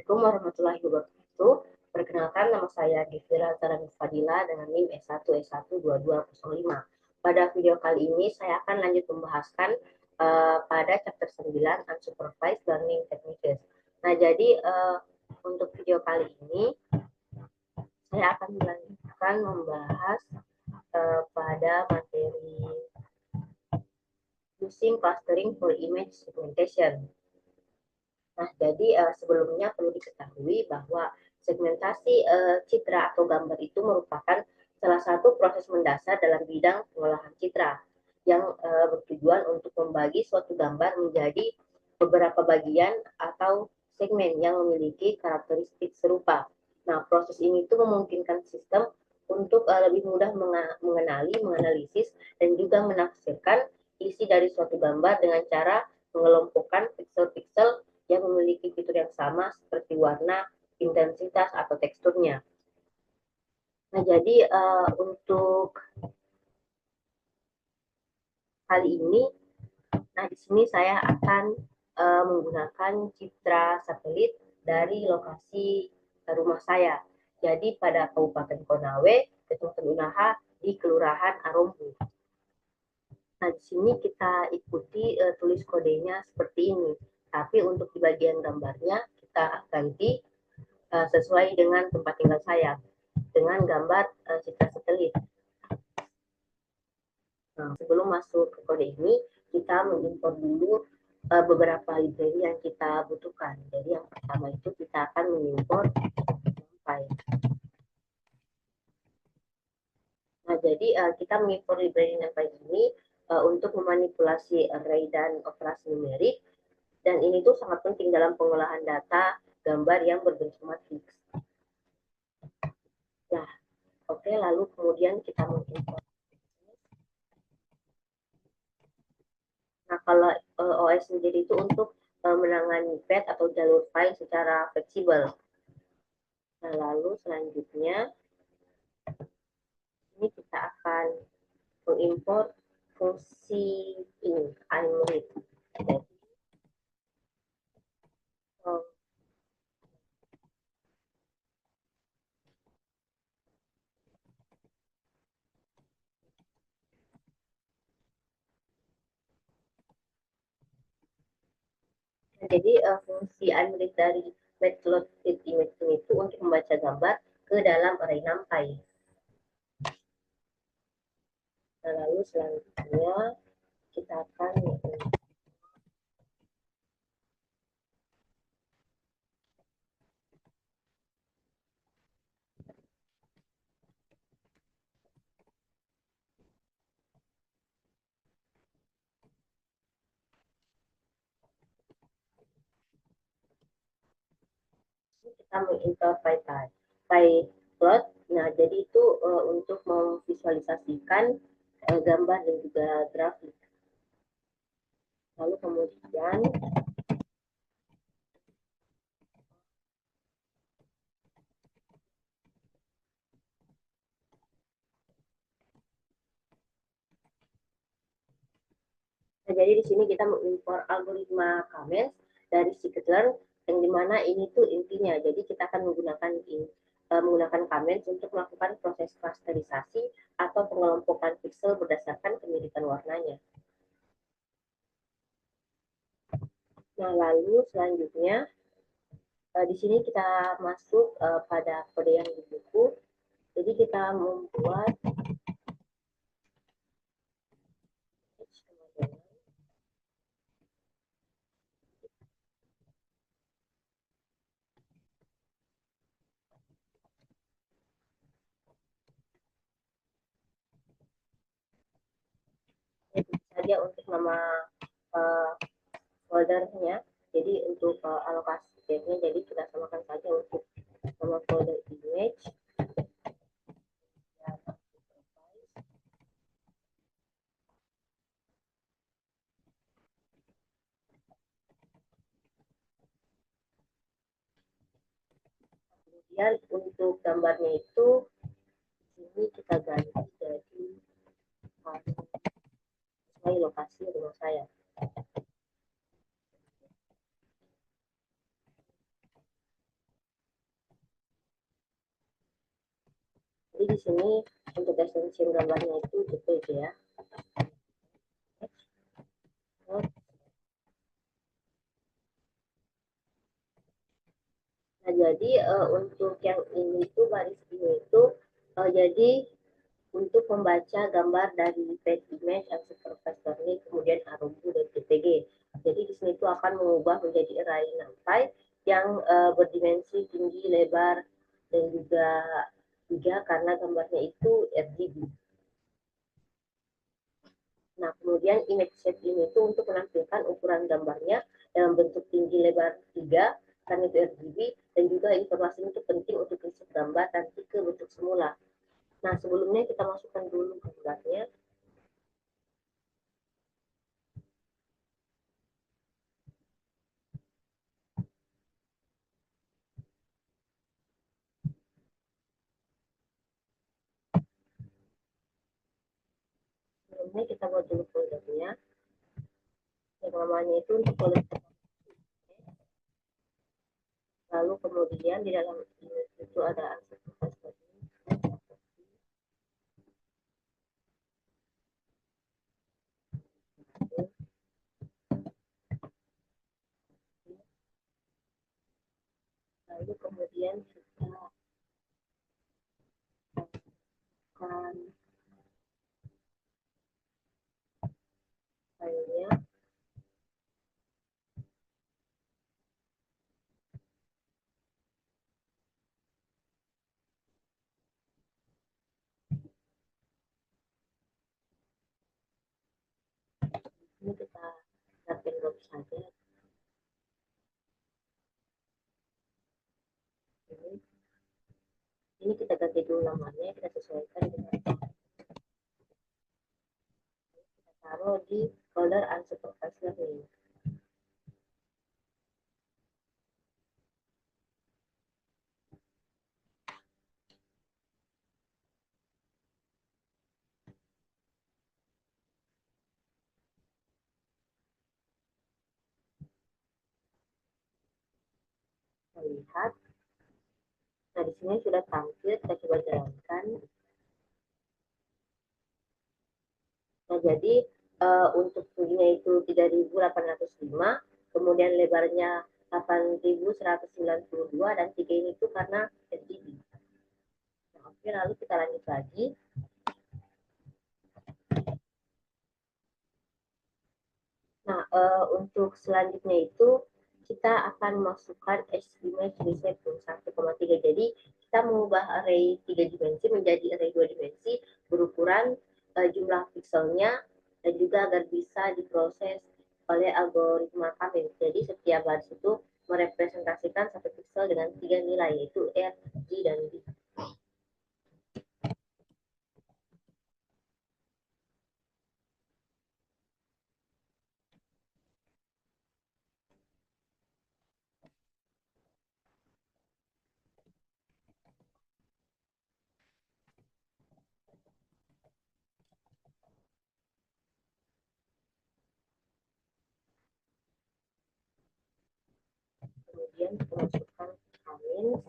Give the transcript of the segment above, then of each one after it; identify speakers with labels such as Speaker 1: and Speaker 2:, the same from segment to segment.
Speaker 1: Assalamualaikum warahmatullahi wabarakatuh. Perkenalkan, nama saya Gifira Zarani Fadila dengan NIM S1S12205. Pada video kali ini saya akan lanjut membahaskan pada chapter 9 Unsupervised Learning Techniques. Nah, jadi untuk video kali ini saya akan melanjutkan membahas pada materi Using Clustering for Image Segmentation. Nah, jadi sebelumnya perlu diketahui bahwa segmentasi citra atau gambar itu merupakan salah satu proses mendasar dalam bidang pengolahan citra yang bertujuan untuk membagi suatu gambar menjadi beberapa bagian atau segmen yang memiliki karakteristik serupa. Nah, proses ini itu memungkinkan sistem untuk lebih mudah mengenali, menganalisis, dan juga menafsirkan isi dari suatu gambar dengan cara mengelompokkan pixel-pixel yang memiliki fitur yang sama seperti warna, intensitas, atau teksturnya. Nah, jadi untuk kali ini, nah di sini saya akan menggunakan citra satelit dari lokasi rumah saya. Jadi pada Kabupaten Konawe, Kecamatan Unaha, di Kelurahan Arompu. Nah, di sini kita ikuti tulis kodenya seperti ini. Tapi untuk di bagian gambarnya kita ganti sesuai dengan tempat tinggal saya dengan gambar citra satelit. Nah, sebelum masuk ke kode ini, kita mengimpor dulu beberapa library yang kita butuhkan. Jadi yang pertama itu kita akan mengimpor file. Nah, jadi kita mengimpor library NumPy ini untuk memanipulasi array dan operasi numerik. Dan ini tuh sangat penting dalam pengolahan data gambar yang berbentuk matriks. Nah, oke, lalu kemudian kita mengimport. Nah, kalau OS sendiri itu untuk menangani path atau jalur file secara fleksibel. Nah, lalu selanjutnya ini kita akan mengimport fungsi ini, imread. Jadi fungsi imread dari matplotlib image itu untuk membaca gambar ke dalam array NumPy. Nah, lalu selanjutnya kita akan kita mengimport pyplot. Nah, jadi itu untuk memvisualisasikan gambar dan juga grafik. Lalu kemudian nah, jadi di sini kita mengimpor algoritma comments dari scikit-learn yang dimana ini tuh intinya. Jadi kita akan menggunakan comments untuk melakukan proses klasterisasi atau pengelompokan pixel berdasarkan kemiripan warnanya. Nah, lalu selanjutnya di sini kita masuk pada kode yang di buku. Jadi kita membuat saja untuk nama foldernya. Jadi untuk alokasi tabnya, jadi kita samakan saja untuk nama folder image. Kemudian untuk gambarnya itu ini kita ganti jadi sesuai lokasi rumah saya. sini untuk extension gambarnya itu JPG ya. Nah, jadi untuk yang ini itu baris ini itu jadi untuk membaca gambar dari page image, supervisor ini, kemudian arrow dan JPG. Jadi di sini itu akan mengubah menjadi array NumPy yang berdimensi tinggi, lebar, dan juga 3 karena gambarnya itu RGB. Nah, kemudian image shape ini itu untuk menampilkan ukuran gambarnya dalam bentuk tinggi lebar 3 karena itu RGB, dan juga informasi itu penting untuk insert gambar nanti ke bentuk semula. Nah, sebelumnya kita masukkan dulu gambarnya. Sebelumnya kita buat dulu foldernya. Yang namanya itu untuk folder. Lalu kemudian di dalam ini itu ada arsip. Lalu kemudian kita akan filenya. Ini kita drag and drop saja. Ini kita ganti dulu namanya, kita sesuaikan dengan kita taruh di folder unsupervised learning. Kita lihat. Nah, di sini sudah tampil, kita coba jalankan. Nah, jadi untuk tingginya itu 3.805, kemudian lebarnya 8.192, dan 3 ini itu karena RGB. Nah, oke, lalu kita lanjut lagi. Nah, untuk selanjutnya itu kita akan masukkan image reset 1,3. Jadi kita mengubah array 3 dimensi menjadi array 2 dimensi berukuran jumlah pixelnya, dan juga agar bisa diproses oleh algoritma kami. Jadi setiap baris itu merepresentasikan satu pixel dengan 3 nilai, yaitu R, G, dan B. Kemudian kita masukkan comments.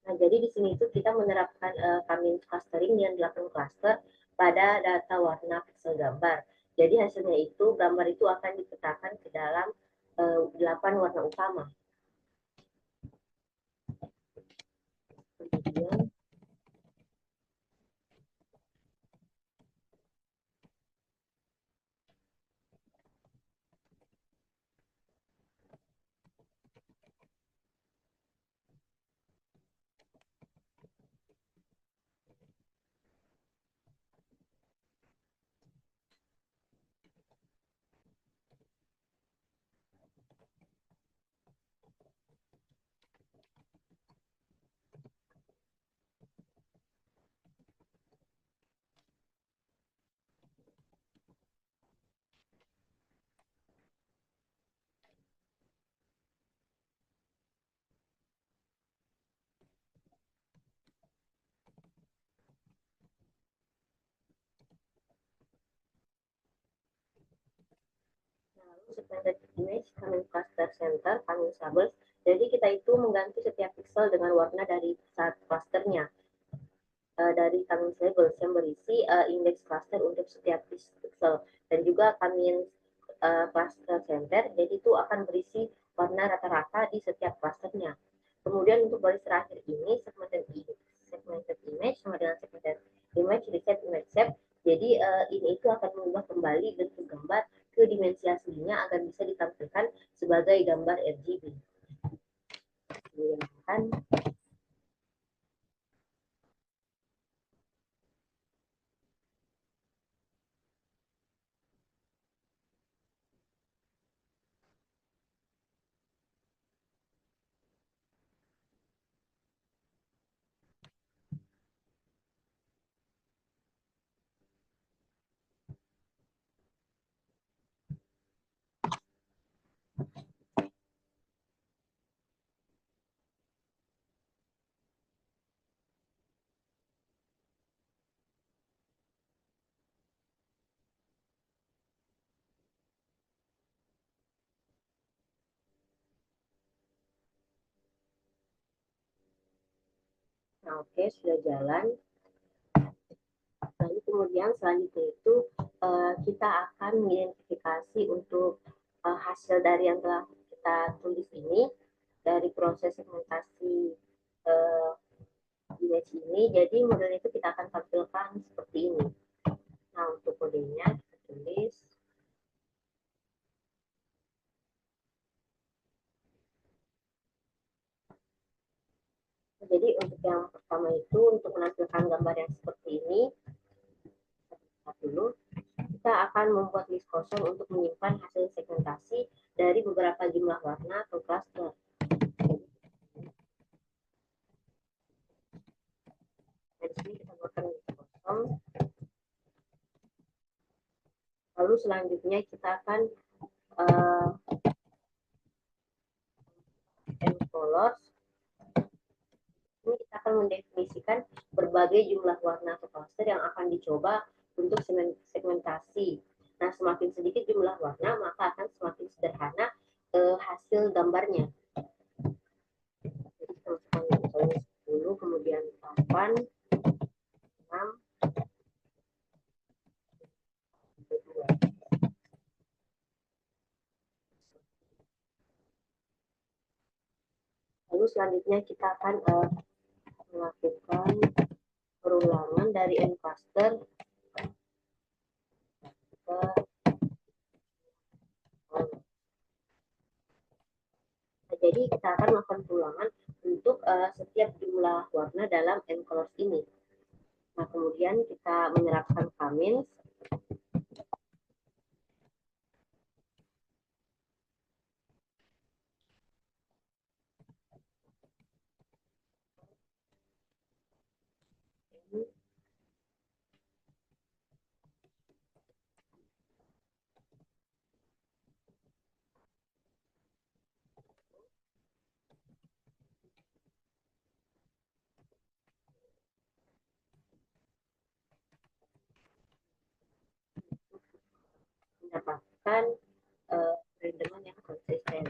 Speaker 1: Nah, jadi di sini itu kita menerapkan coming clustering yang dilakukan cluster pada data warna pixel gambar. Jadi hasilnya itu gambar itu akan dipetakan ke dalam 8 warna utama. Kemudian segmented image, coming cluster center, coming bubbles. Jadi kita itu mengganti setiap pixel dengan warna dari pusat clusternya. Dari coming labels yang berisi index cluster untuk setiap pixel dan juga coming cluster center, jadi itu akan berisi warna rata-rata di setiap clusternya. Kemudian untuk baris terakhir ini segmented image sama dengan segmented image reset image shape. Jadi ini itu akan mengubah kembali bentuk gambar ke dimensi aslinya agar bisa ditampilkan sebagai gambar RGB. Kemudian nah, oke, sudah jalan. Lalu kemudian selanjutnya itu kita akan mengidentifikasi untuk hasil dari yang telah kita tulis ini dari proses segmentasi image ini. Jadi model itu kita akan tampilkan seperti ini. Nah, untuk kodenya kita tulis. Jadi untuk yang pertama itu untuk menampilkan gambar yang seperti ini, dulu kita akan membuat list kosong untuk menyimpan hasil segmentasi dari beberapa jumlah warna atau cluster. Nah, di sini kita buatkan list kosong. Lalu selanjutnya kita akan end colors. Ini kita akan mendefinisikan berbagai jumlah warna atau cluster yang akan dicoba untuk segmentasi. Nah, semakin sedikit jumlah warna, maka akan semakin sederhana hasil gambarnya. Jadi kita masukkan misalnya 10, kemudian 8, 6, 2. Lalu selanjutnya kita akan melakukan perulangan dari end cluster ke jadi kita akan melakukan perulangan untuk setiap jumlah warna dalam end colors ini. Nah, kemudian kita menyerapkan comments. Mendapatkan rendeman yang konsisten.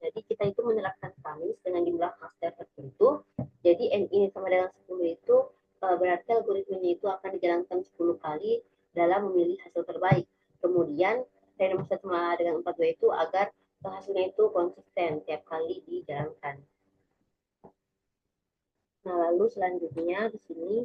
Speaker 1: Jadi kita itu menerapkan kamis dengan jumlah cluster tertentu. Jadi n ini sama dengan 10 itu berarti algoritmanya itu akan dijalankan 10 kali dalam memilih hasil terbaik. Kemudian random sama dengan 42 itu agar hasilnya itu konsisten tiap kali dijalankan. Nah, lalu selanjutnya di sini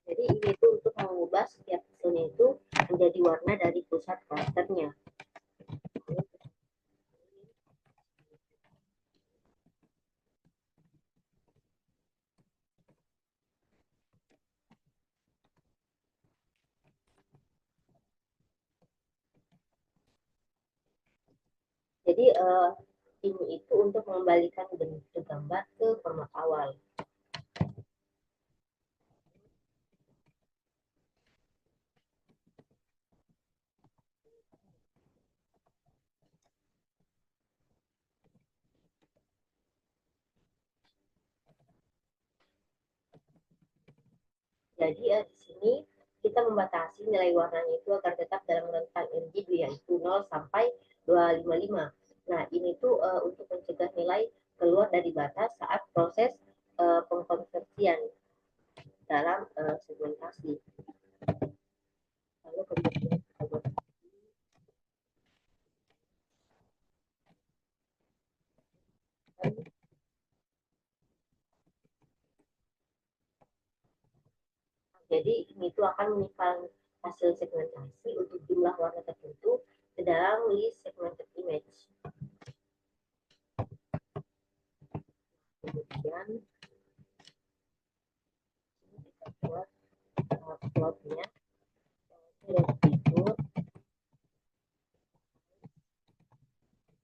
Speaker 1: jadi ini itu untuk mengubah setiap pixelnya itu menjadi warna dari pusat clusternya. Jadi Ini itu untuk mengembalikan bentuk gambar ke format awal. Jadi di sini kita membatasi nilai warnanya itu agar tetap dalam rentang RGB, yaitu 0 sampai 255. Nah, ini tuh untuk mencegah nilai keluar dari batas saat proses pengkonversian dalam segmentasi. Lalu kemudian jadi ini tuh akan menyimpan hasil segmentasi untuk jumlah warna tertentu ke dalam list segmented image. Kemudian kita buat plotnya dan figur.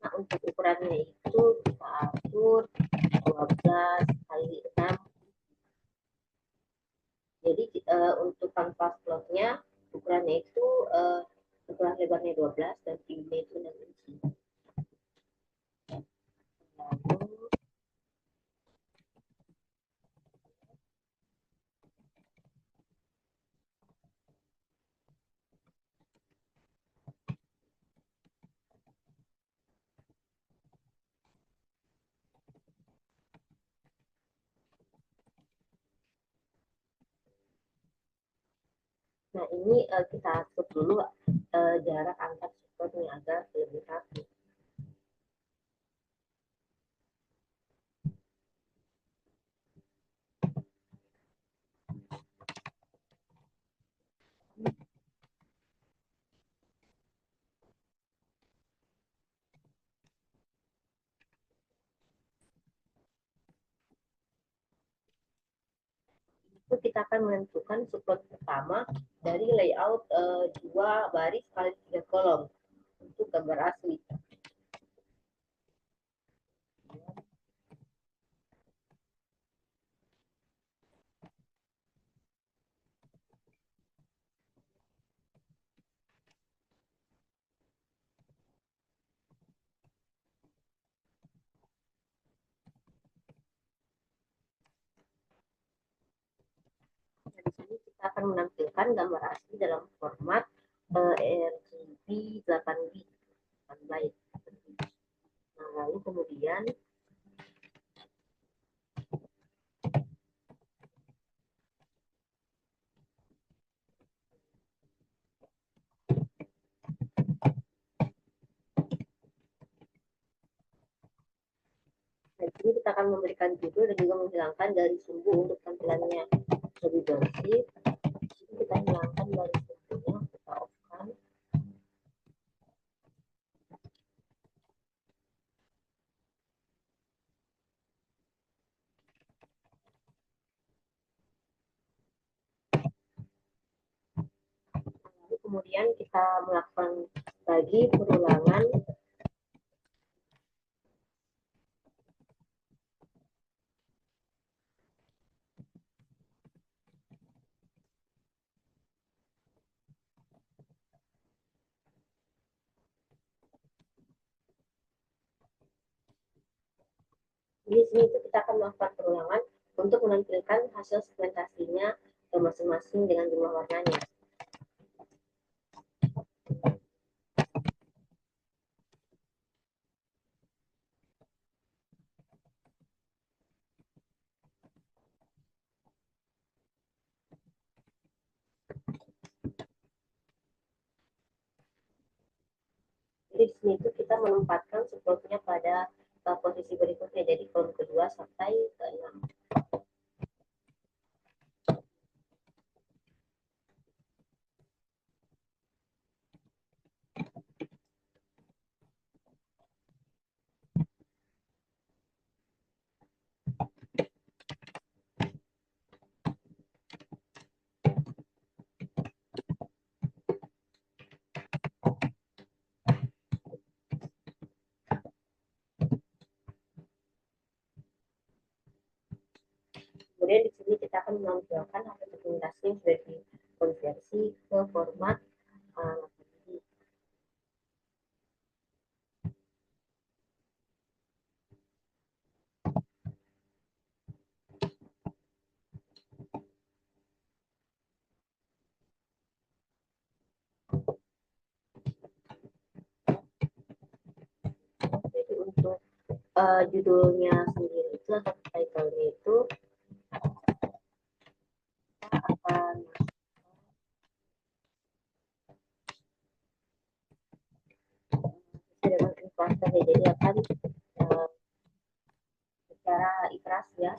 Speaker 1: Nah, untuk ukurannya itu kita atur 12 kali 6. Jadi untuk kanvas plotnya ukurannya itu ukuran lebarnya 12 dan tingginya itu 6 inci. Lalu nah ini kita atur dulu jarak antar supportnya agar lebih rapi. Itu kita akan menentukan support pertama dari layout 2 baris kali 3 kolom untuk gambar asli. Di sini kita akan menampilkan gambar asli dalam format RGB 8 bit. Byte. Nah, lalu kemudian nah, ini kita akan memberikan judul dan juga menghilangkan garis sumbu untuk tampilannya lebih bersih. Jadi kita hilangkan garis sumbunya, kita off-kan. Lalu kemudian kita melakukan lagi perulangan. Di sini itu kita akan melakukan perulangan untuk menampilkan hasil segmentasinya masing-masing dengan jumlah warnanya. Jadi di sini itu kita menempatkan supportnya pada posisi berikutnya, jadi kolom kedua sampai ke 6. sini kita akan menampilkan hasil dokumentasi yang sudah dikonversi ke format uh, jadi untuk judulnya sendiri itu atau title-nya itu akan dengan influencer ya, jadi akan secara ikhlas ya.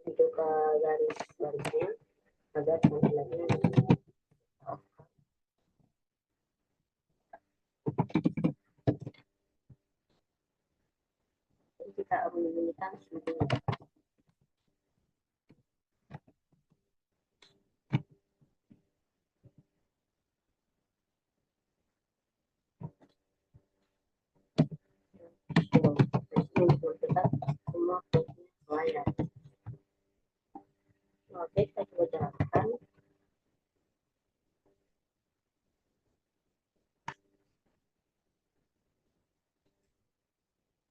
Speaker 1: Untuk garis-garisnya agar tampilannya kita menyembunyikan sebelumnya. Semua layar. Oke, kita coba jalankan.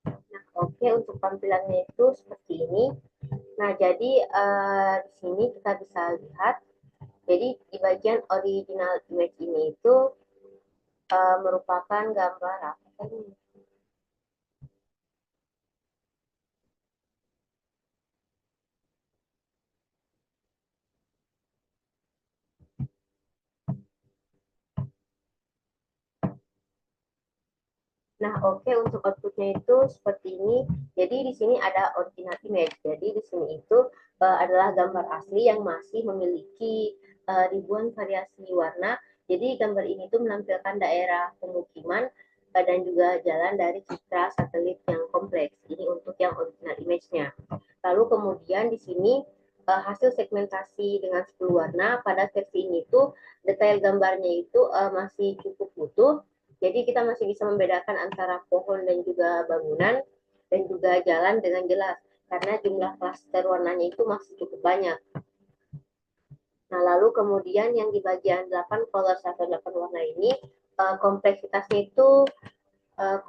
Speaker 1: Nah, oke, untuk tampilannya itu seperti ini. Nah, jadi di sini kita bisa lihat, jadi di bagian original image ini itu merupakan gambar apa ini? Nah, oke, untuk outputnya itu seperti ini. Jadi di sini ada original image. Jadi di sini itu adalah gambar asli yang masih memiliki ribuan variasi warna. Jadi gambar ini tuh menampilkan daerah pemukiman dan juga jalan dari citra satelit yang kompleks. Ini untuk yang original image-nya. Lalu kemudian di sini hasil segmentasi dengan 10 warna pada versi ini tuh detail gambarnya itu masih cukup utuh, jadi kita masih bisa membedakan antara pohon dan juga bangunan dan juga jalan dengan jelas karena jumlah klaster warnanya itu masih cukup banyak. Nah, lalu kemudian yang di bagian 8 colors atau 8 warna ini kompleksitasnya itu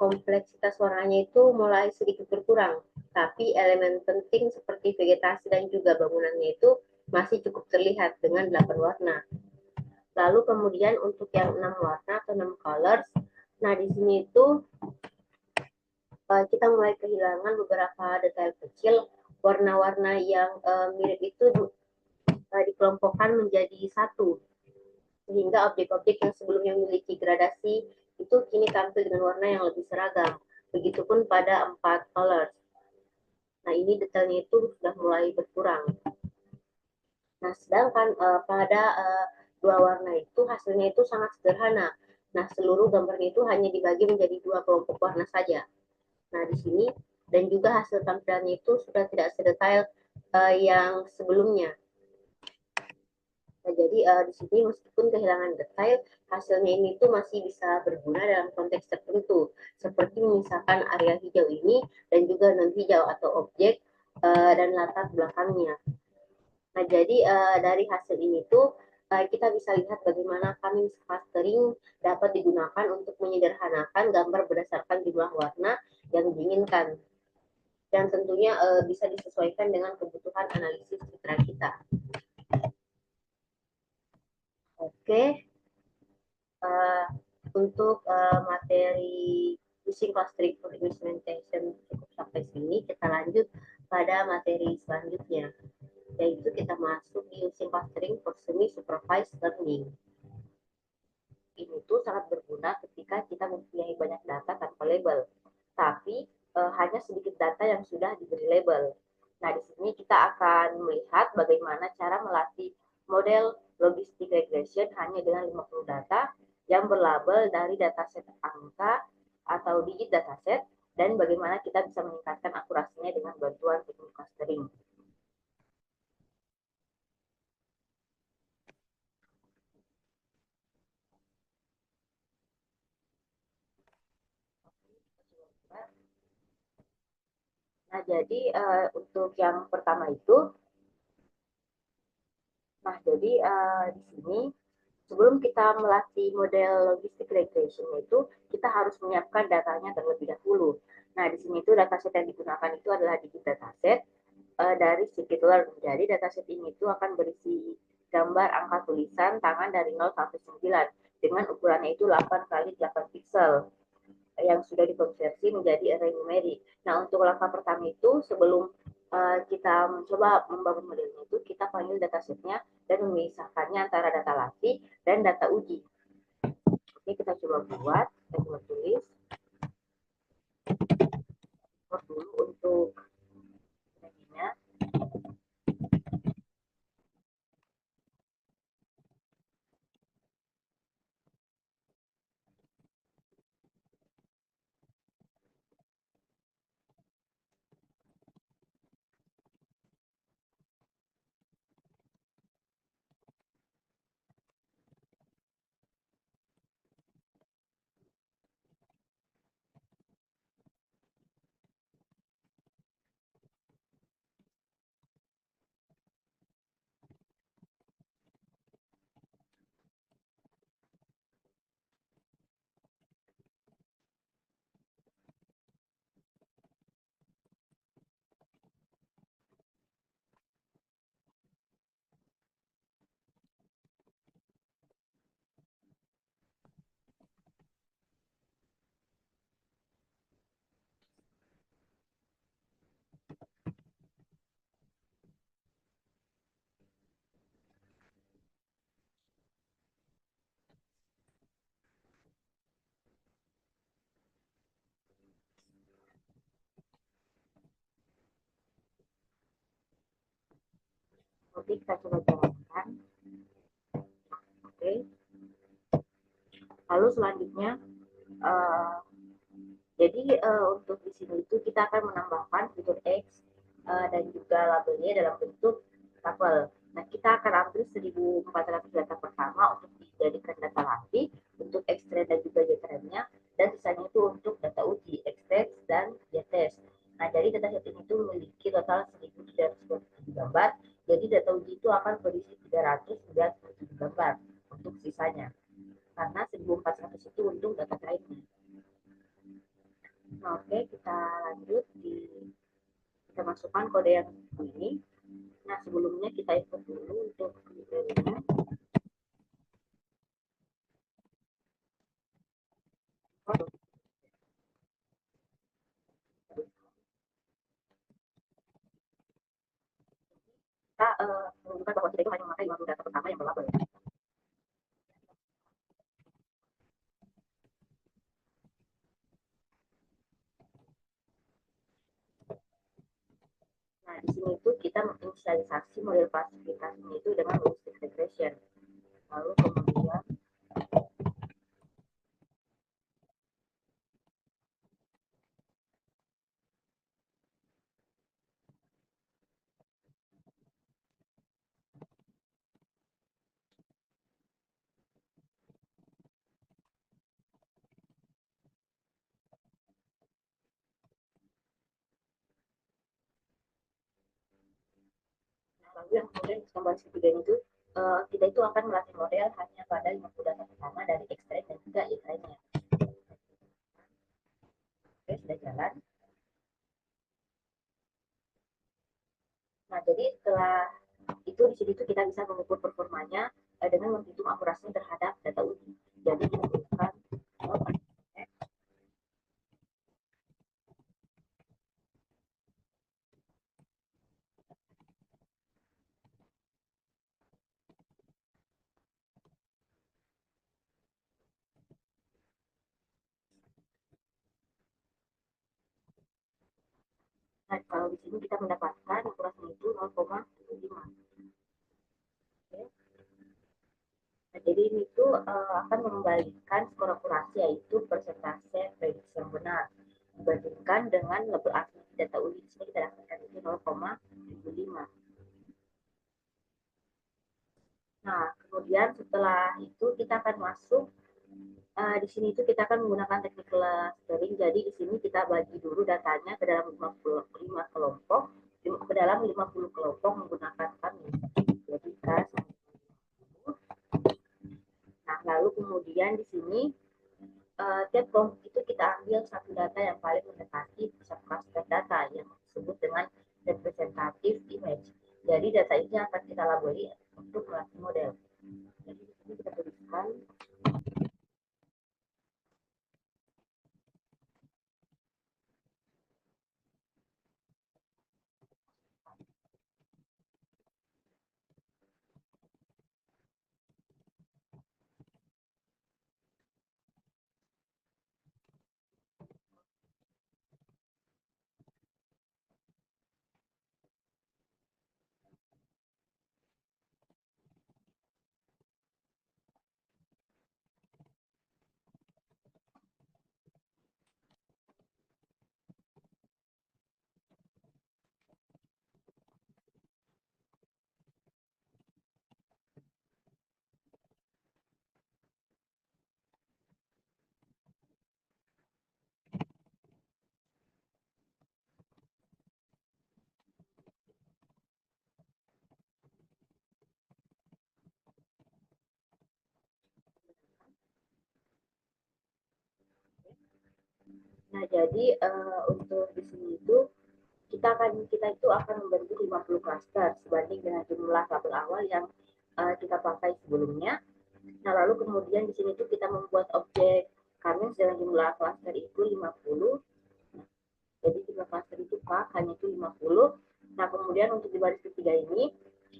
Speaker 1: kompleksitas warnanya itu mulai sedikit berkurang. Tapi elemen penting seperti vegetasi dan juga bangunannya itu masih cukup terlihat dengan 8 warna. Lalu kemudian untuk yang 6 warna atau 6 colors, nah di sini itu kita mulai kehilangan beberapa detail kecil. Warna-warna yang mirip itu dikelompokkan menjadi satu, sehingga objek-objek yang sebelumnya memiliki gradasi itu kini tampil dengan warna yang lebih seragam. Begitupun pada 4 colors. Nah, ini detailnya itu sudah mulai berkurang. Nah, sedangkan pada dua warna itu hasilnya itu sangat sederhana. Nah, seluruh gambarnya itu hanya dibagi menjadi dua kelompok warna saja. Nah, di sini dan juga hasil tampilannya itu sudah tidak sedetail yang sebelumnya. Nah, jadi di sini meskipun kehilangan detail, hasilnya ini tuh masih bisa berguna dalam konteks tertentu, seperti misalkan area hijau ini dan juga non hijau atau objek dan latar belakangnya. Nah, jadi dari hasil ini tuh kita bisa lihat bagaimana Cummings clustering dapat digunakan untuk menyederhanakan gambar berdasarkan jumlah warna yang diinginkan. Dan tentunya bisa disesuaikan dengan kebutuhan analisis citra kita. Oke, uh, untuk materi using clustering for implementation cukup sampai sini. Kita lanjut pada materi selanjutnya, yaitu kita masuk di using clustering for semi supervised learning. Ini tuh sangat berguna ketika kita mempunyai banyak data tanpa label, tapi hanya sedikit data yang sudah diberi label. Nah, di sini kita akan melihat bagaimana cara melatih model logistic regression hanya dengan 50 data yang berlabel dari dataset angka atau digit dataset, dan bagaimana kita bisa meningkatkan akurasinya dengan bantuan teknik clustering. jadi untuk yang pertama itu, di sini sebelum kita melatih model logistik regression itu, kita harus menyiapkan datanya terlebih dahulu. Nah, di sini itu dataset yang digunakan itu adalah digit dataset dari scikit-learn. Jadi dataset ini itu akan berisi gambar angka tulisan tangan dari 0 sampai 9 dengan ukurannya itu 8 kali 8 pixel yang sudah dikonversi menjadi array numerik. Nah, untuk langkah pertama itu sebelum kita mencoba membangun modelnya itu kita panggil datasetnya dan memisahkannya antara data latih dan data uji. Oke, kita coba buat, kita coba tulis. Dulu untuk ininya. Oke, kita coba jalankan. Oke. Lalu selanjutnya, uh, jadi untuk di sini itu kita akan menambahkan fitur X dan juga labelnya dalam bentuk tabel. Nah, kita akan ambil 1.400 data pertama untuk dijadikan data latih, untuk extract dan juga JTRM-nya, dan sisanya itu untuk data uji, extract dan JTest. Nah, jadi data set ini itu memiliki total 1.327 gambar, jadi data uji itu akan berisi 397 gambar untuk sisanya. Karena 1.400 itu untuk data lainnya. Nah, oke, kita lanjut kita masukkan kode yang ini. Nah, sebelumnya kita input dulu untuk library-nya. Kita menunjukkan bahwa kita itu hanya memakai 50 data pertama yang berlabel. Nah, di sini itu kita menginisialisasi model klasifikasinya itu dengan logistic regression. Lalu kemudian lalu yang kemudian gambar ketiga itu kita itu akan melatih model hanya pada 50 data pertama dari extract dan juga iternya. Oke, sudah jalan. Nah, jadi setelah itu di sini tuh kita bisa mengukur performanya dengan menghitung akurasinya terhadap data uji. Jadi kita nah, kalau di sini kita mendapatkan akurasinya itu 0,75. Oke. Nah, jadi ini tuh akan mengembalikan skor akurasi yaitu persentase prediksi yang benar dibandingkan dengan label asli data uji. Di sini kita dapatkan itu 0,75. Nah, kemudian setelah itu kita akan masuk Di sini itu kita akan menggunakan teknik clustering. Jadi di sini kita bagi dulu datanya ke dalam 55 kelompok, ke dalam 50 kelompok menggunakan kami. Jadi K. Nah, lalu kemudian di sini tiap kelompok itu kita ambil satu data yang paling mendekati pusat cluster data yang disebut dengan representative image. Jadi data ini akan kita labeli untuk melatih model. Jadi di sini kita tuliskan Nah, jadi untuk di sini itu kita itu akan membentuk 50 klaster sebanding dengan jumlah tabel awal yang kita pakai sebelumnya. Nah, lalu kemudian di sini tuh kita membuat objek kami dengan jumlah klaster itu 50. Jadi jumlah klaster itu Pak hanya itu 50. Nah, kemudian untuk di baris ketiga ini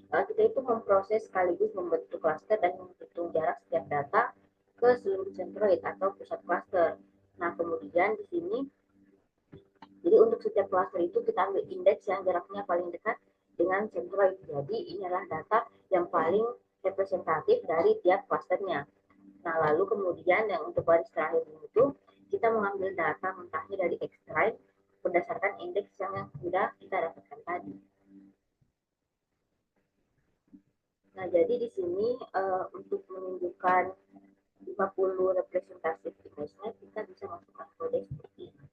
Speaker 1: kita itu memproses sekaligus membentuk klaster dan menghitung jarak setiap data ke seluruh centroid atau pusat klaster. Nah, kemudian di sini jadi untuk setiap cluster itu kita ambil indeks yang jaraknya paling dekat dengan centroid. Jadi ini adalah data yang paling representatif dari tiap clusternya. Nah, lalu kemudian yang untuk baris terakhir itu kita mengambil data mentahnya dari extract berdasarkan indeks yang sudah kita dapatkan tadi. Nah, jadi di sini untuk menunjukkan 50 representatif image-nya kita bisa masukkan kode seperti ini.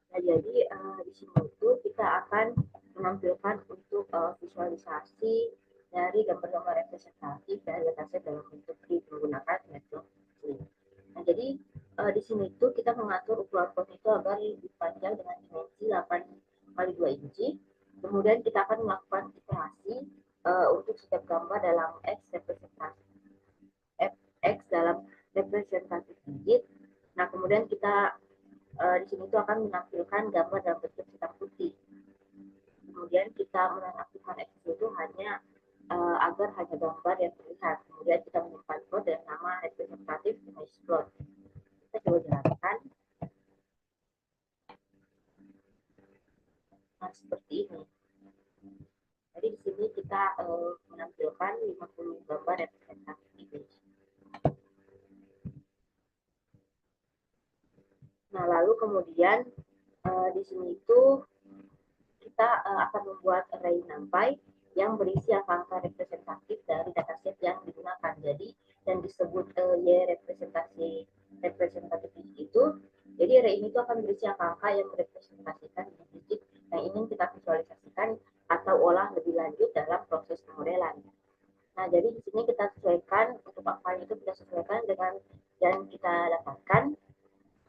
Speaker 1: Nah, jadi di sini itu kita akan menampilkan untuk visualisasi dari gambar-gambar representatif dari dataset dalam bentuk grid menggunakan matplotlib. Nah, jadi di sini itu kita mengatur ukuran font itu agar lebih panjang dengan dimensi 8 kali 2 inci. Kemudian kita akan melakukan iterasi untuk setiap gambar dalam X dalam representatif digit. Nah, kemudian kita di sini itu akan menampilkan gambar dalam bentuk hitam putih. Kemudian kita menonaktifkan X itu hanya agar hanya gambar yang terlihat. Kemudian kita menyimpan plot dengan nama representatif image plot. Kita coba jalankan. Nah, seperti kemudian di sini itu kita akan membuat array NumPy yang berisi angka-angka representatif dari dataset yang digunakan. Jadi yang disebut Y representatif itu, jadi array ini tuh akan berisi angka-angka yang merepresentasikan digit yang ingin kita visualisasikan atau olah lebih lanjut dalam proses pemodelan. Nah, jadi di sini kita sesuaikan untuk angkanya itu kita sesuaikan dengan yang kita dapatkan.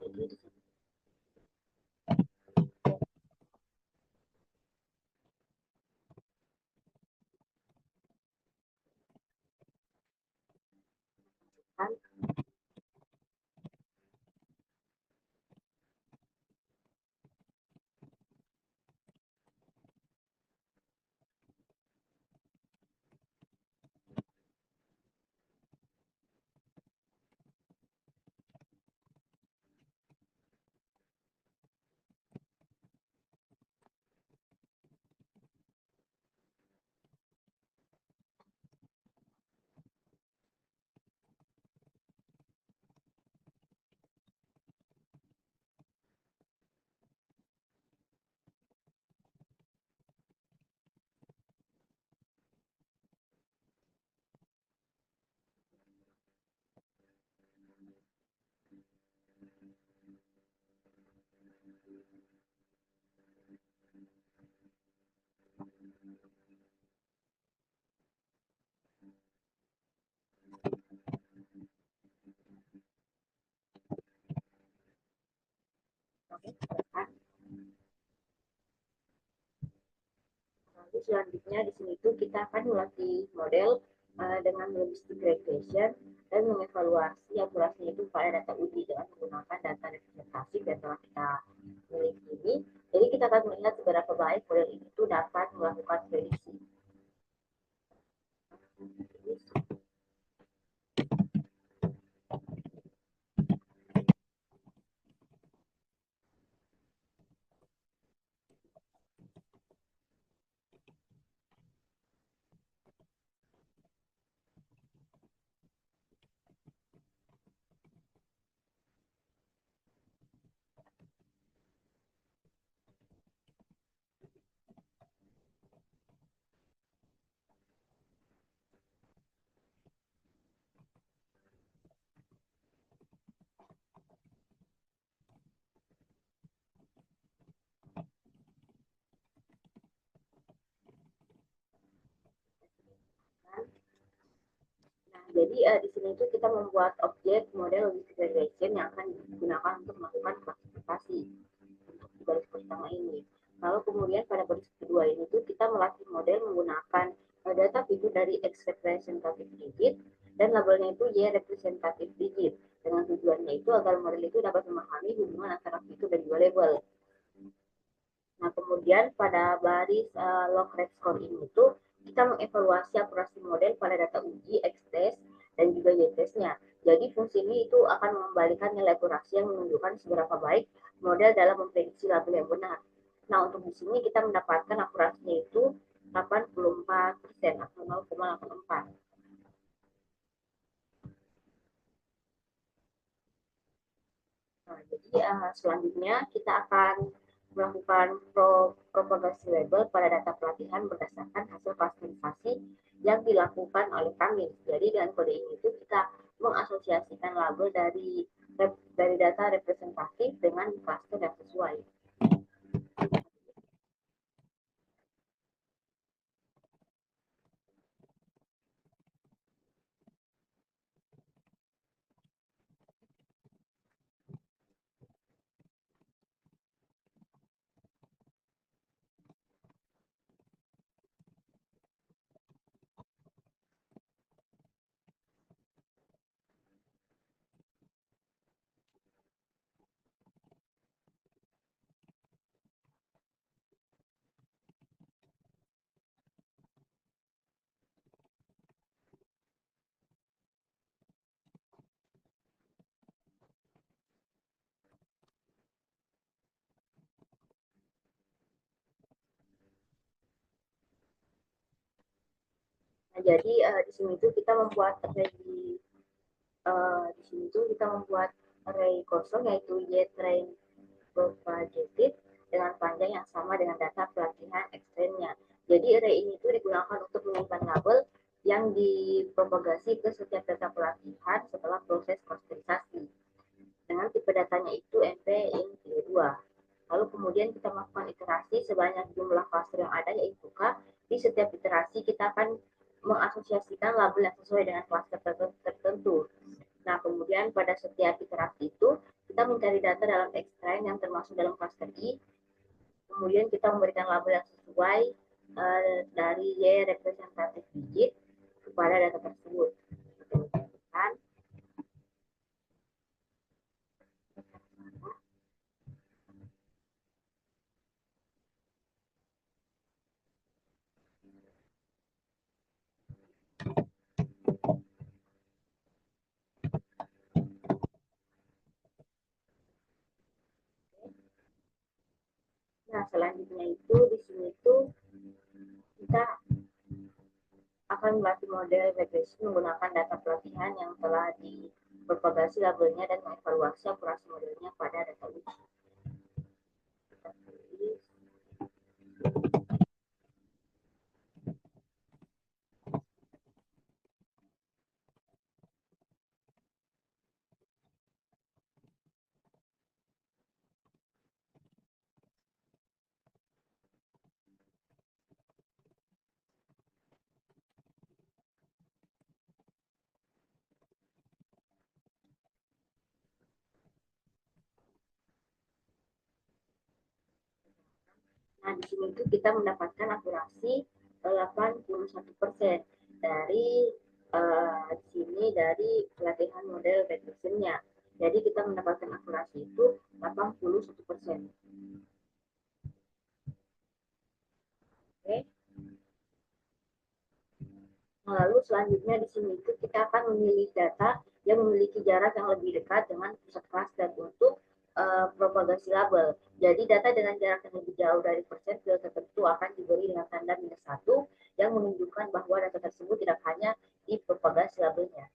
Speaker 1: Jadi di sini kan lalu selanjutnya di sini tuh kita akan melatih model dengan logistic regression dan mengevaluasi akurasinya itu pada data uji dengan menggunakan data representatif yang telah kita miliki ini. Jadi kita akan melihat seberapa baik model ini tuh dapat melakukan prediksi. Nah, jadi di sini itu kita membuat objek model logistic regression yang akan digunakan untuk melakukan klasifikasi untuk di baris pertama ini. Lalu kemudian pada baris kedua ini tuh kita melatih model menggunakan data fitur dari X representative digit dan labelnya itu Y representative digit. Dengan tujuannya itu agar model itu dapat memahami hubungan antara fitur dan dua label. Nah, kemudian pada baris log red score ini itu kita mengevaluasi akurasi model pada data uji X-test dan juga Y-testnya. Jadi fungsi ini itu akan mengembalikan nilai akurasi yang menunjukkan seberapa baik model dalam memprediksi label yang benar. Nah, untuk di sini kita mendapatkan akurasinya itu 84% atau 0,84. Nah, jadi selanjutnya kita akan melakukan propagasi label pada data pelatihan berdasarkan hasil klasifikasi yang dilakukan oleh kami. Jadi dengan kode ini itu kita mengasosiasikan label dari data representatif dengan klaster yang sesuai. Nah, jadi di sini tuh kita membuat array di sini tuh kita membuat array kosong yaitu Y train propagated dengan panjang yang sama dengan data pelatihan eksternnya. Jadi array ini itu digunakan untuk menyimpan label yang dipropagasi ke setiap data pelatihan setelah proses klasterisasi. Dengan tipe datanya itu MP in 2. Lalu kemudian kita melakukan iterasi sebanyak jumlah klaster yang ada, yaitu K. Di setiap iterasi kita akan mengasosiasikan label yang sesuai dengan klaster tertentu. Nah, kemudian pada setiap iterasi itu kita mencari data dalam X-Train yang termasuk dalam klaster I. Kemudian kita memberikan label yang sesuai dari Y representatif digit kepada data tersebut. Kan? Nah, selanjutnya itu di sini tuh kita akan melatih model regresi menggunakan data pelatihan yang telah dipropagasi labelnya dan mengevaluasi akurasi modelnya pada data uji. Nah, di sini itu kita mendapatkan akurasi 81% dari di sini dari pelatihan model regressionnya. Jadi kita mendapatkan akurasi itu 81%. Oke. Nah, lalu selanjutnya di sini itu kita akan memilih data yang memiliki jarak yang lebih dekat dengan pusat klaster untuk propagasi label. Jadi data dengan jarak yang lebih jauh dari persentil tertentu akan diberi dengan tanda -1 yang menunjukkan bahwa data tersebut tidak hanya dipropagasi labelnya.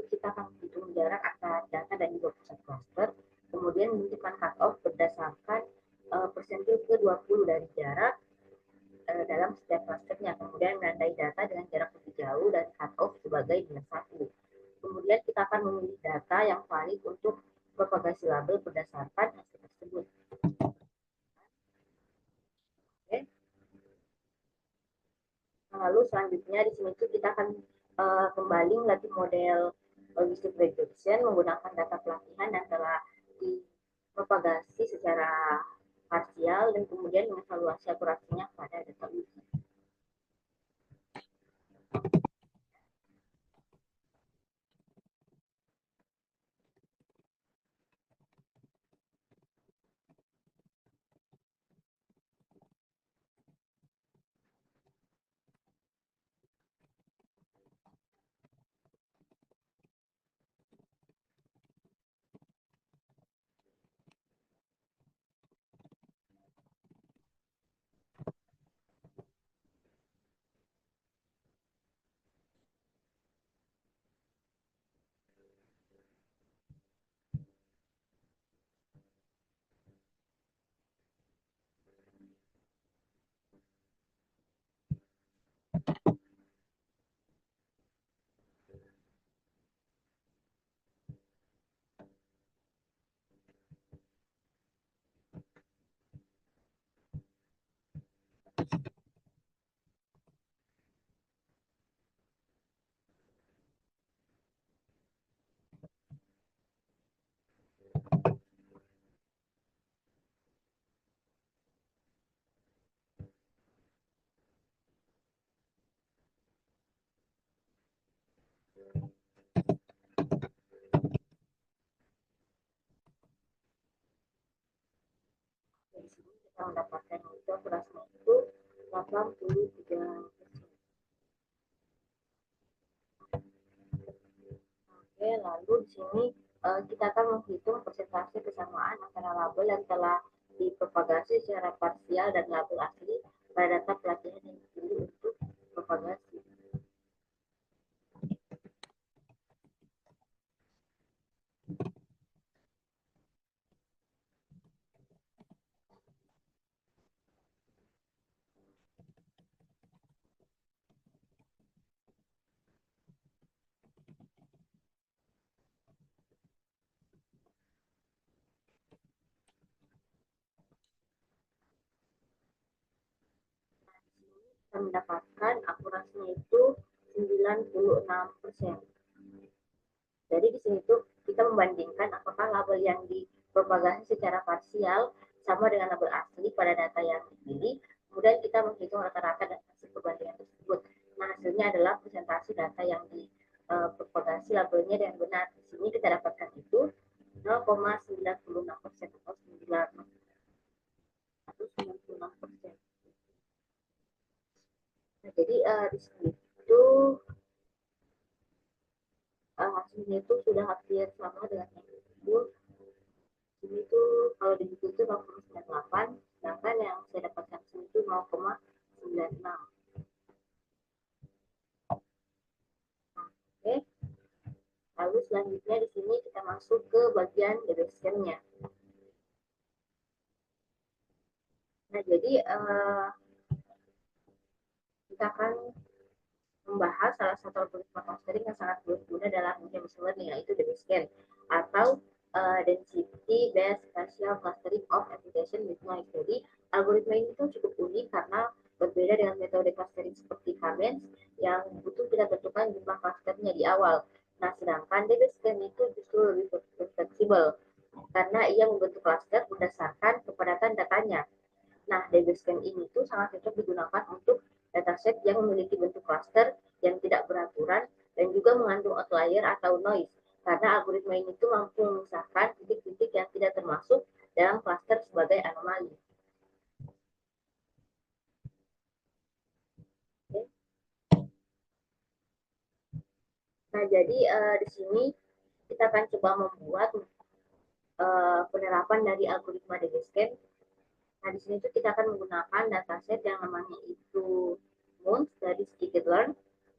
Speaker 1: kita akan menghitung jarak antara data dan juga pusat cluster, kemudian menentukan cut-off berdasarkan persentil ke-20 dari jarak dalam setiap clusternya, kemudian menandai data dengan jarak lebih jauh dan cut-off sebagai -1. Kemudian kita akan memilih data yang valid untuk propagasi label berdasarkan hasil tersebut. Oke. Lalu selanjutnya di sini tuh kita akan kembali melatih model logistic regression menggunakan data pelatihan yang telah dipropagasi secara parsial dan kemudian mengevaluasi akurasinya pada data uji. Di sini kita mendapatkan itu akurasinya itu 83%. Oke, lalu di sini kita akan menghitung persentase kesamaan antara label yang telah dipropagasi secara parsial dan label asli pada data pelatihan yang dipilih untuk propagasi. Kita mendapatkan akurasinya itu 96%. Jadi di sini tuh kita membandingkan apakah label yang dipropagasi secara parsial sama dengan label asli pada data yang dipilih, kemudian kita menghitung rata-rata dan hasil perbandingan tersebut. Nah, hasilnya adalah presentasi data yang dipropagasi labelnya dengan benar. Di sini kita dapatkan itu 0,96% atau 96%. Nah, jadi di sini itu hasilnya itu sudah hampir sama dengan yang itu. Ini tuh kalau di buku itu 0,98, sedangkan yang saya dapatkan sini itu 0,96. Oke, lalu selanjutnya di sini kita masuk ke bagian deduction-nya. Nah, jadi kita akan membahas salah satu algoritma clustering yang sangat berguna dalam machine learning, yaitu DBSCAN atau density based spatial clustering of application with noise. Jadi algoritma ini tuh cukup unik karena berbeda dengan metode clustering seperti K-means yang butuh kita tentukan jumlah clusternya di awal. Nah, sedangkan DBSCAN itu justru lebih fleksibel karena ia membentuk cluster berdasarkan kepadatan datanya. Nah, DBSCAN ini tuh sangat cocok digunakan untuk dataset yang memiliki bentuk cluster yang tidak beraturan dan juga mengandung outlier atau noise, karena algoritma ini tuh mampu memisahkan titik-titik yang tidak termasuk dalam cluster sebagai anomali. Oke. Nah, jadi di sini kita akan coba membuat penerapan dari algoritma DBSCAN. Nah, di sini tuh kita akan menggunakan dataset yang namanya itu MOONS dari Scikit-learn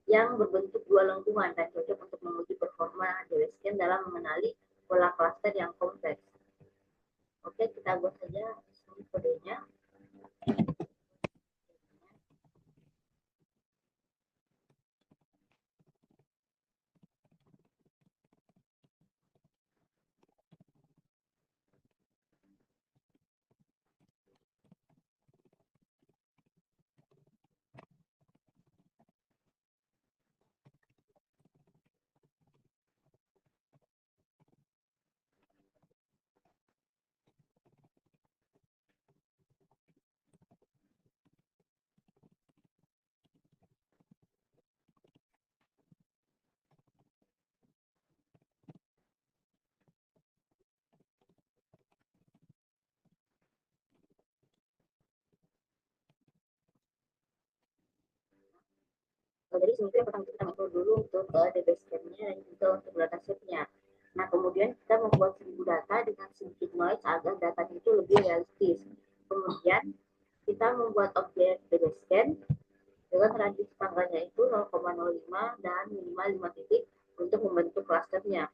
Speaker 1: yang berbentuk dua lengkungan dan cocok untuk menguji performa performa DB-Scan dalam mengenali pola klaster yang kompleks. Oke, kita buat saja kodenya. Jadi sebenarnya yang pertama kita upload dulu untuk DB-Scan-nya dan juga untuk datasheet-nya. Nah, kemudian kita membuat 1000 data dengan sedikit noise agar datanya itu lebih realistis. Kemudian kita membuat objek DB-Scan dengan radius tanggalnya itu 0,05 dan minimal 5 titik untuk membentuk klasternya.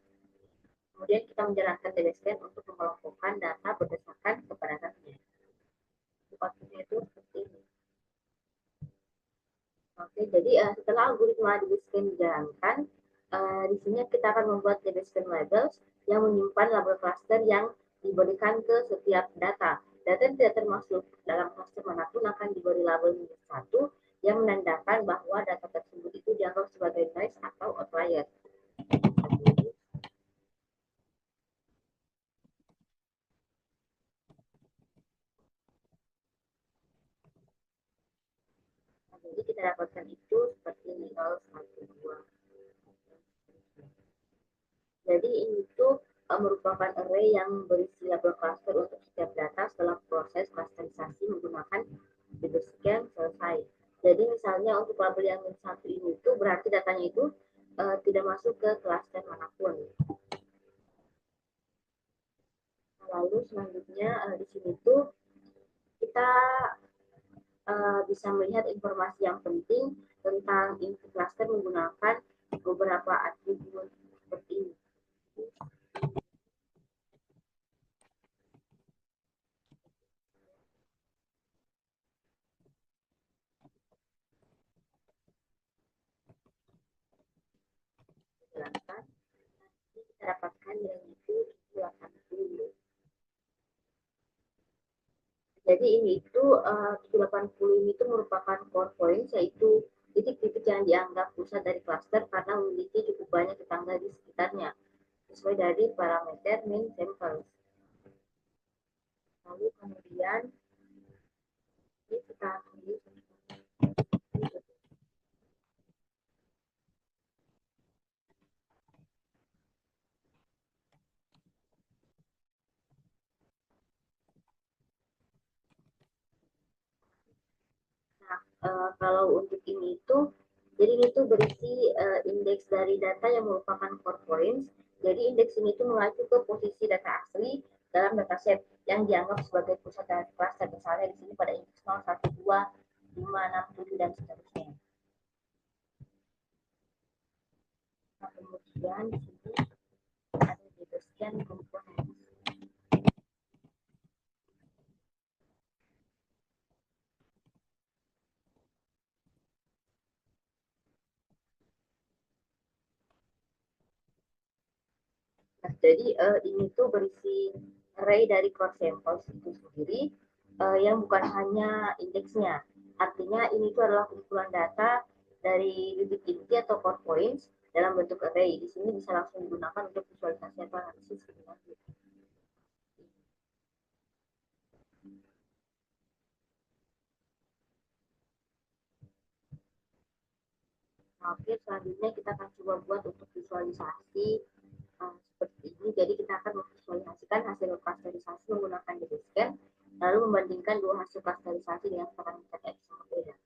Speaker 1: Kemudian kita menjalankan DB-Scan untuk mengelompokkan data berdasarkan kepadatannya. Sifatnya itu seperti ini. Oke, jadi setelah algoritma DB-Scan dijalankan, di sini kita akan membuat DB-Scan labels yang menyimpan label cluster yang diberikan ke setiap data. Data yang tidak termasuk dalam cluster manapun akan diberi label minus 1 yang menandakan bahwa data tersebut itu dianggap sebagai noise atau outlier. Nah, jadi kita dapatkan itu seperti 0, 1, 2. Jadi ini tuh merupakan array yang berisi label cluster untuk setiap data setelah proses klasterisasi menggunakan DB-Scan selesai. Jadi misalnya untuk label yang satu ini itu berarti datanya itu tidak masuk ke klaster manapun. Lalu selanjutnya di sini tuh kita bisa melihat informasi yang penting tentang input cluster menggunakan beberapa atribut seperti ini. Jelaskan, kita dapatkan yang itu 80. Jadi ini itu 780 ini itu merupakan core points, yaitu titik-titik yang dianggap pusat dari cluster karena memiliki cukup banyak tetangga di sekitarnya sesuai dari parameter min samples. Lalu kemudian ini kita tulis. Nah, kalau untuk ini itu, jadi ini tuh berisi indeks dari data yang merupakan core points. Jadi indeks ini tuh mengacu ke posisi data asli dalam dataset yang dianggap sebagai pusat dari cluster. Misalnya di sini pada indeks 0, 1, 2, 5, 6, 7, dan seterusnya. Nah, kemudian di sini ada sekian komponen. Nah, jadi ini tuh berisi array dari core samples itu sendiri yang bukan hanya indeksnya. Artinya ini tuh adalah kumpulan data dari titik inti atau core points dalam bentuk array. Di sini bisa langsung digunakan untuk visualisasi atau analisis. Nah, oke, selanjutnya kita akan coba buat untuk visualisasi seperti ini. Jadi kita akan memvisualisasikan hasil klasterisasi menggunakan DB-Scan, lalu membandingkan dua hasil klasterisasi dengan parameter X yang berbeda.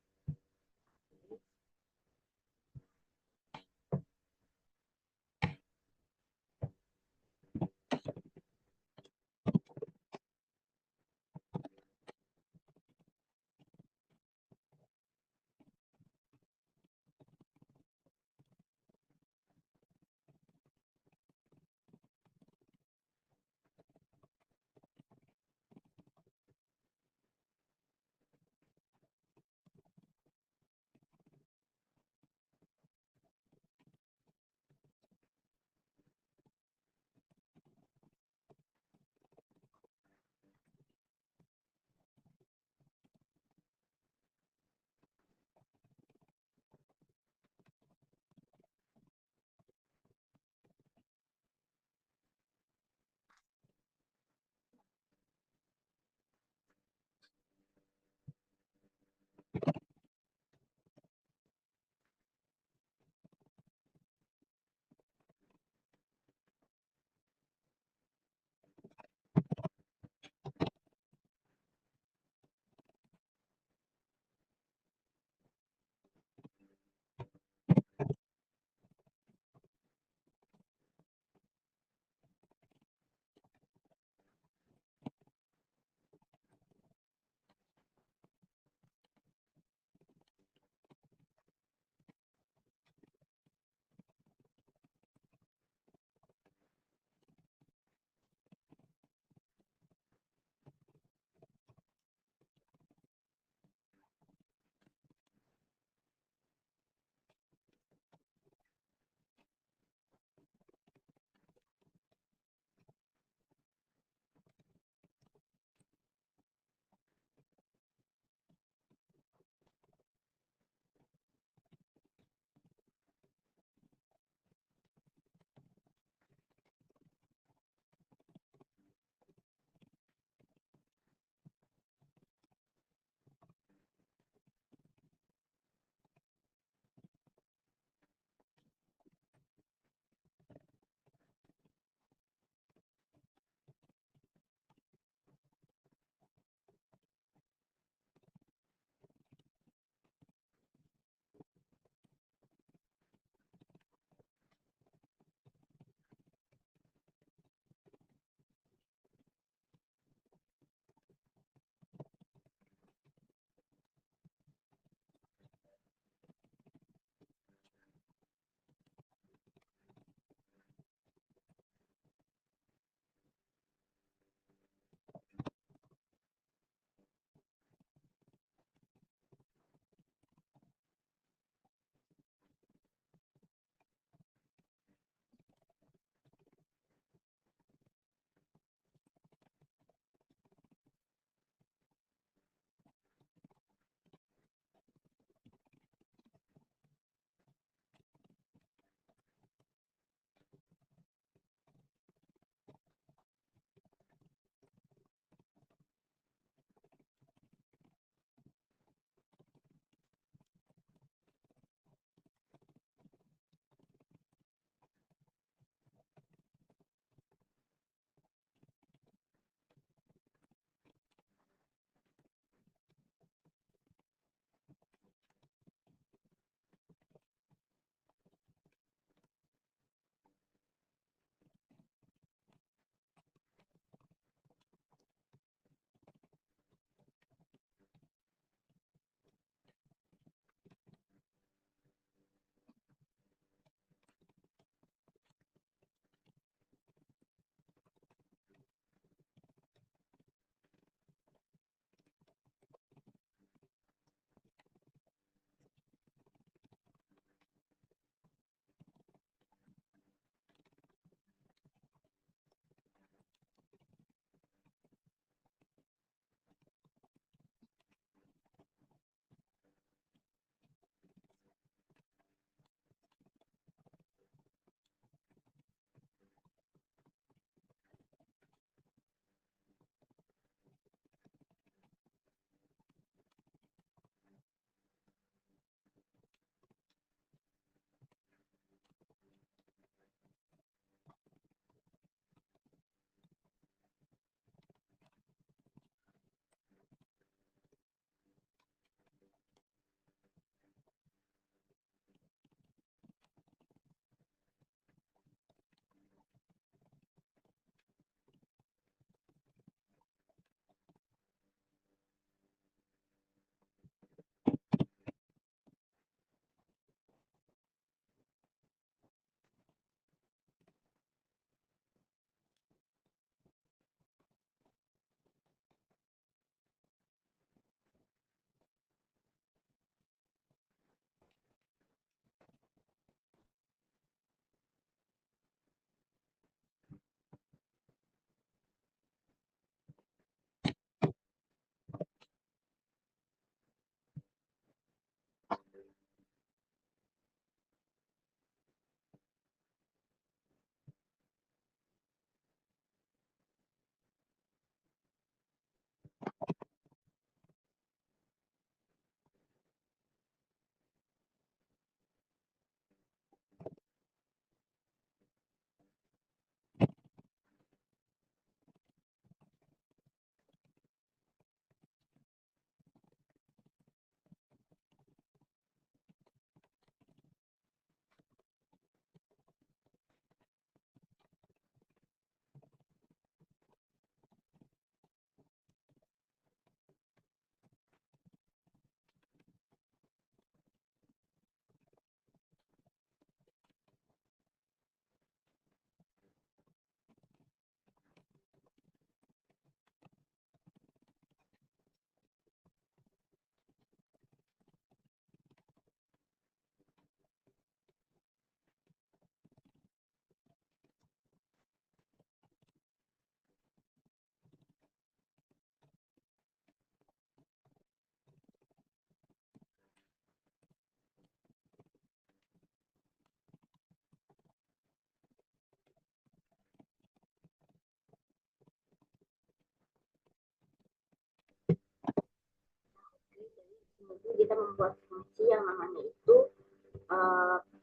Speaker 1: itu kita membuat fungsi yang namanya itu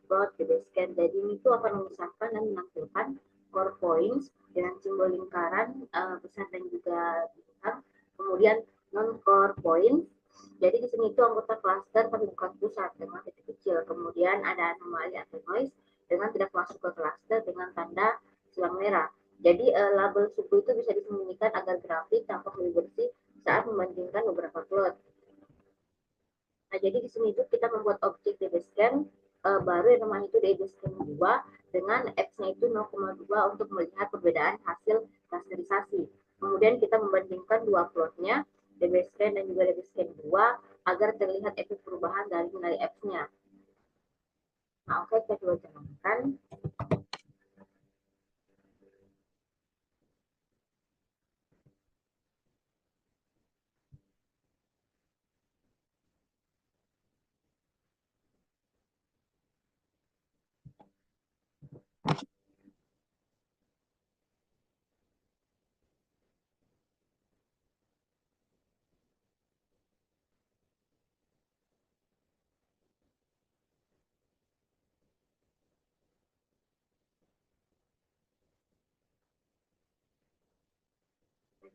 Speaker 1: plot the scan. Jadi ini tuh akan memisahkan dan menampilkan core points dengan simbol lingkaran besar dan juga bintang. Kemudian non core points. Jadi di sini itu anggota cluster tapi bukan pusat dengan titik kecil. Kemudian ada anomali atau noise dengan tidak masuk ke cluster dengan tanda silang merah. Jadi label suku itu bisa disembunyikan agar grafik tampak lebih bersih saat membandingkan beberapa plot. Nah, jadi di sini itu kita membuat objek DBScan baru yang namanya itu DBScan 2 dengan X-nya itu 0,2 untuk melihat perbedaan hasil rasterisasi. Kemudian kita membandingkan dua plotnya, DBScan dan juga DBScan 2 agar terlihat efek perubahan dari nilai X-nya. Nah, oke, kita coba jalankan.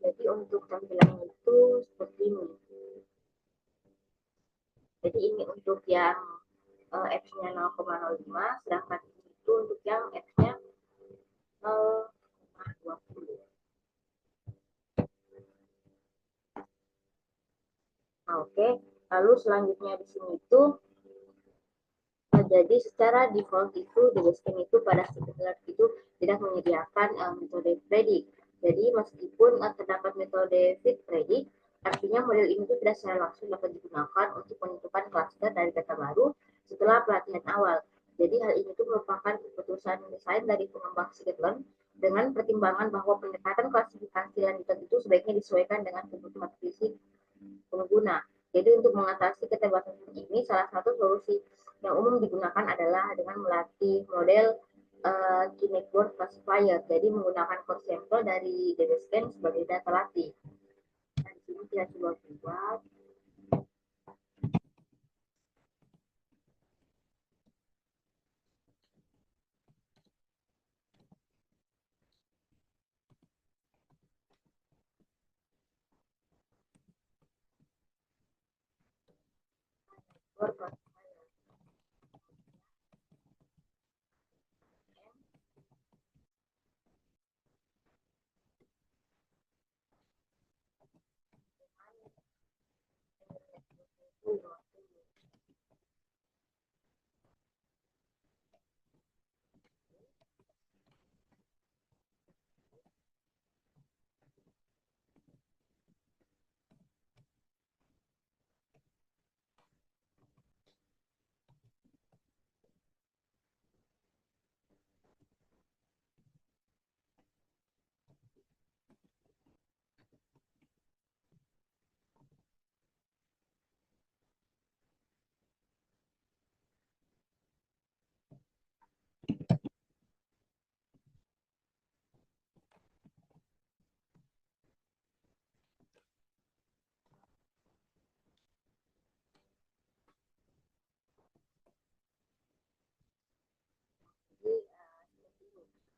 Speaker 1: Jadi untuk tampilannya itu seperti ini. Jadi ini untuk yang X-nya 0,05, sedangkan itu untuk yang X-nya 0,20. Nah, oke. Lalu selanjutnya di sini itu jadi secara default itu DBSCAN itu pada standar itu tidak menyediakan metode predict. Jadi meskipun terdapat metode fit predict, artinya model ini itu tidak secara langsung dapat digunakan untuk menentukan klaster dari data baru setelah pelatihan awal. Jadi hal ini itu merupakan keputusan desain dari pengembang scikit-learn dengan pertimbangan bahwa pendekatan klasifikasi lanjutan itu sebaiknya disesuaikan dengan kebutuhan fisik pengguna. Jadi untuk mengatasi keterbatasan ini, salah satu solusi yang umum digunakan adalah dengan melatih model Kinect-board classifier. Jadi menggunakan core sampel dari DBSCAN sebagai data latih. Nah, di sini kita coba buat.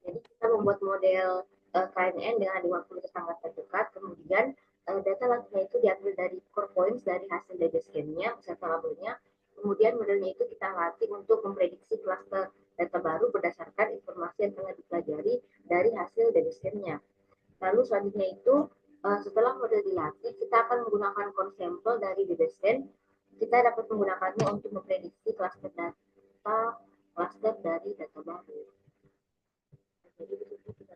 Speaker 1: Jadi kita membuat model KNN dengan 50 tetangga terdekat, kemudian data latihnya itu diambil dari core points dari hasil data scan-nya beserta labelnya, kemudian modelnya itu kita latih untuk memprediksi klaster data baru berdasarkan informasi yang telah dipelajari dari hasil data scan-nya. Lalu selanjutnya itu setelah model dilatih, kita akan menggunakan core sampel dari data scan. Kita dapat menggunakannya untuk memprediksi klaster dari data baru. Jadi begitu kita.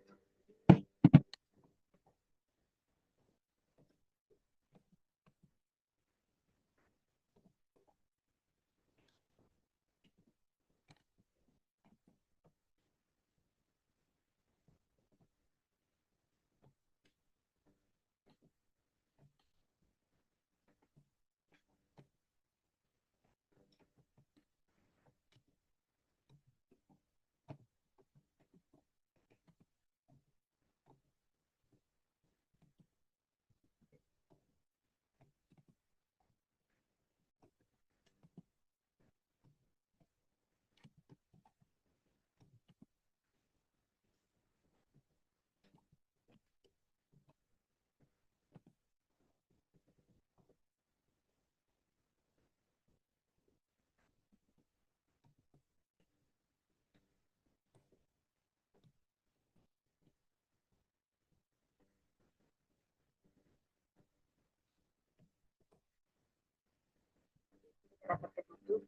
Speaker 1: citra tertentu.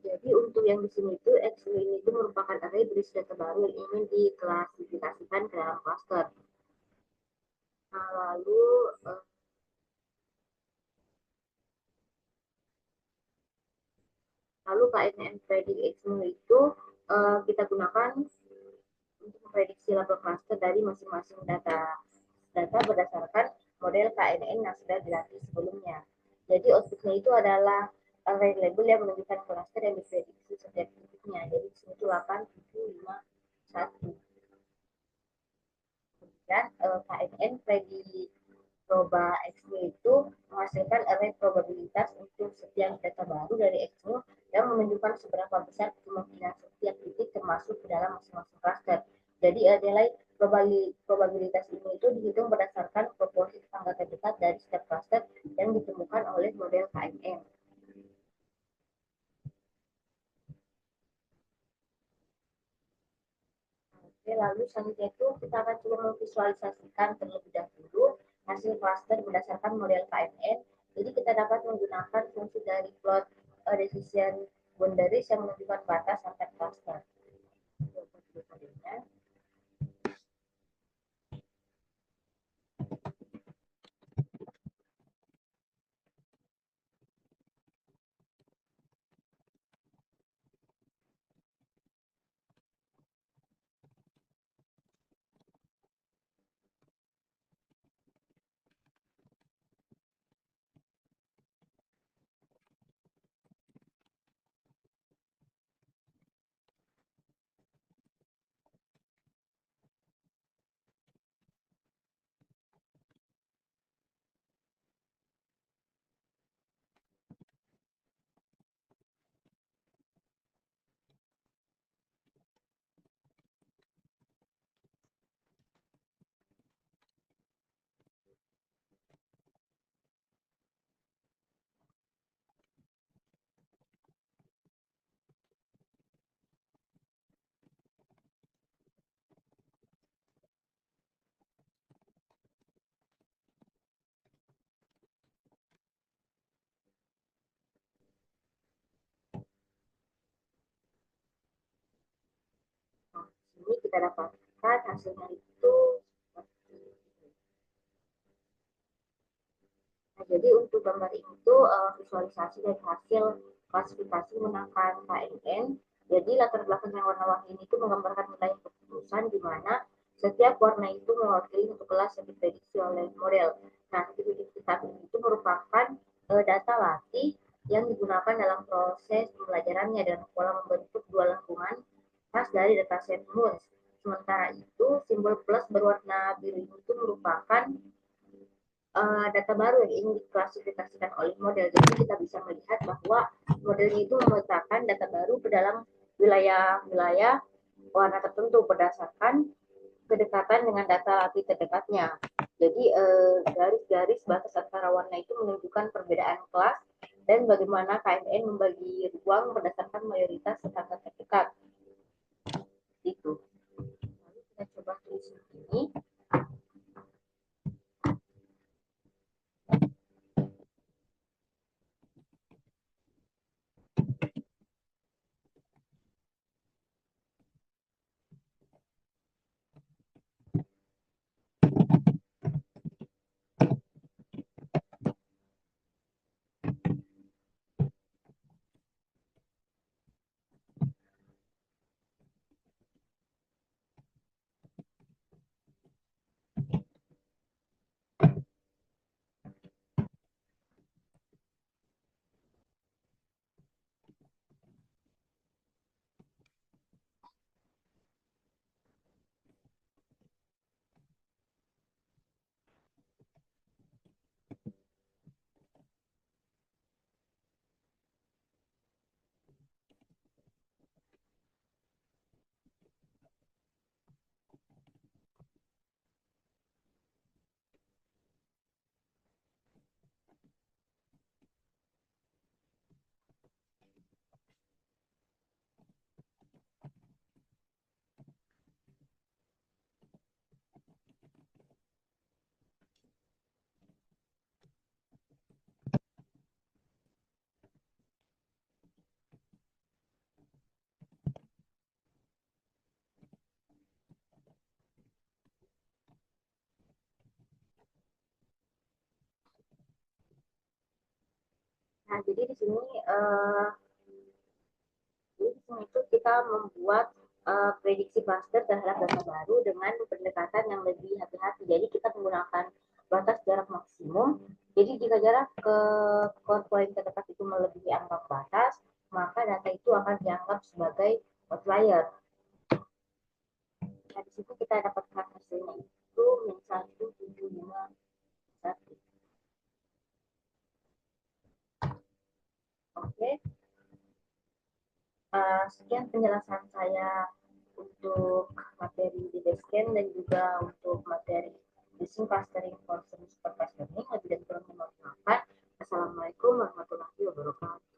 Speaker 1: Jadi untuk yang di sini itu Excel ini itu merupakan array berisi data baru yang ingin diklasifikasikan ke dalam cluster. Nah, lalu KNN Predict Excel itu kita gunakan untuk memprediksi label cluster dari masing-masing data berdasarkan model KNN yang sudah dilatih sebelumnya. Jadi outputnya itu adalah array label yang menunjukkan cluster yang diprediksi setiap titiknya. Jadi di sini itu 8, 7, 5, 1. Dan KNN Predict Proba Exmo itu menghasilkan array probabilitas untuk setiap data baru dari Exmo yang menunjukkan seberapa besar kemungkinan setiap titik termasuk ke dalam masing-masing cluster. Jadi nilai probabilitas ini itu dihitung berdasarkan proporsi tetangga terdekat dari setiap cluster yang ditemukan oleh model KNN. Oke, lalu selanjutnya itu kita akan coba memvisualisasikan terlebih dahulu hasil cluster berdasarkan model KNN. Jadi kita dapat menggunakan fungsi dari plot decision boundaries yang menunjukkan batas antar cluster. Nah, ini kita dapatkan hasilnya itu. Nah, jadi untuk gambar ini tuh visualisasi dari hasil klasifikasi menggunakan KNN. Jadi latar belakang yang warna-warni ini tuh menggambarkan nilai keputusan di mana setiap warna itu mewakili satu kelas yang diprediksi oleh model. Nah, titik-titik ini itu merupakan data latih yang digunakan dalam proses pembelajarannya dan pola membentuk dua lengkungan khas dari dataset MUNS. Sementara itu, simbol plus berwarna biru itu merupakan data baru yang ingin diklasifikasikan oleh model. Jadi kita bisa melihat bahwa modelnya itu meletakkan data baru ke dalam wilayah-wilayah warna tertentu berdasarkan kedekatan dengan data latih terdekatnya. Jadi garis-garis batas antara warna itu menunjukkan perbedaan kelas dan bagaimana KNN membagi ruang berdasarkan mayoritas tetangga terdekat. Itu. Lalu kita coba tulis ini. Nah, jadi di sini itu kita membuat prediksi cluster terhadap data baru dengan pendekatan yang lebih hati-hati. Jadi kita menggunakan batas jarak maksimum. Jadi jika jarak ke core point terdekat itu melebihi ambang batas, maka data itu akan dianggap sebagai outlier. Nah, di situ kita dapatkan hasilnya itu min 1,751. Oke, sekian penjelasan saya untuk materi di Basecamp dan juga untuk materi using clustering for supervised learning. Lebih dan kurangnya mohon maaf. Assalamualaikum warahmatullahi wabarakatuh.